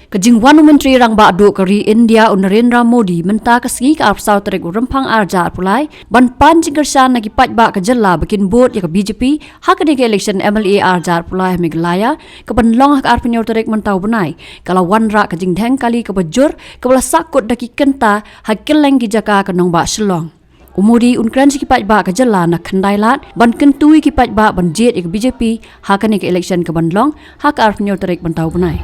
ka jingwan menteri rang ba do kari India un Narendra Modi menta ka sgi ka apsau terek rempang arjar pulai ban pan jingkersan nagi paidbah ka jella bikin bot ya ka BJP hakane ke election MLA arjar pulai Meghalaya ka ban long hak ar penyo terek mentau benai kalau wanra ka jingdheng kali ka bajur ka bala sakut daki kenta hakileng ki jaka ka nong ba Shillong Umudi unkran ki paidbah ka jella na khandai lat ban kentui ki paidbah ban jet ik BJP hakane ke election ka ban long hak ar penyo terek mentau benai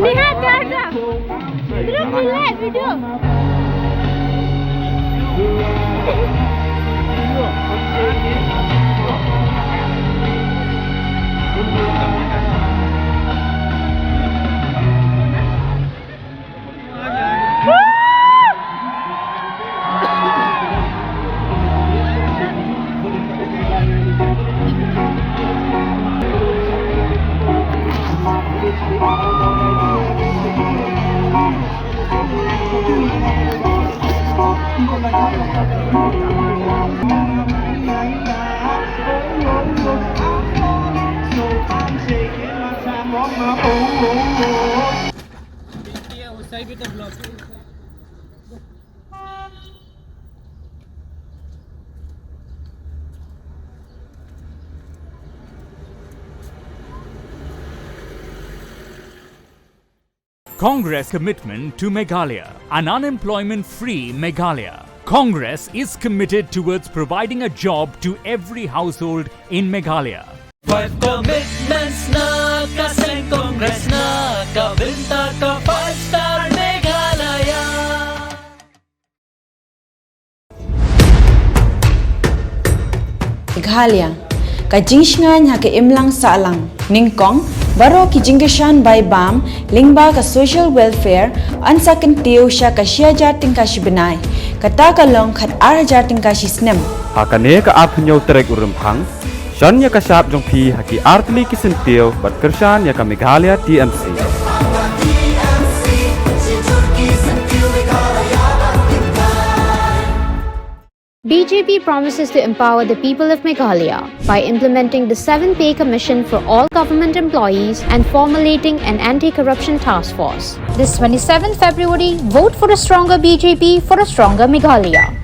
Lihat aja. Duduk relax duduk. Congress commitment to Meghalaya, an unemployment-free Meghalaya. Congress is committed towards providing a job to every household in Meghalaya. 5 commitments na kaseng Congress na kabinta ka 5-star Meghalaya. Meghalaya ka jingsngan ha ka imlang salang ningkong baro ki jingeshan by bam lingba ka social welfare ansa kentiu sya ka sya jating ka shibenai kata ka long khat ar jating ka shisnem hakane ka apnyo terek urempang Shanya ka sharp jong pi haki artli ki sentiu bat kershan ya ka Meghalaya TMC. BJP promises to empower the people of Meghalaya by implementing the 7 Pay Commission for all government employees and formulating an anti-corruption task force. This 27th February, vote for a stronger BJP for a stronger Meghalaya.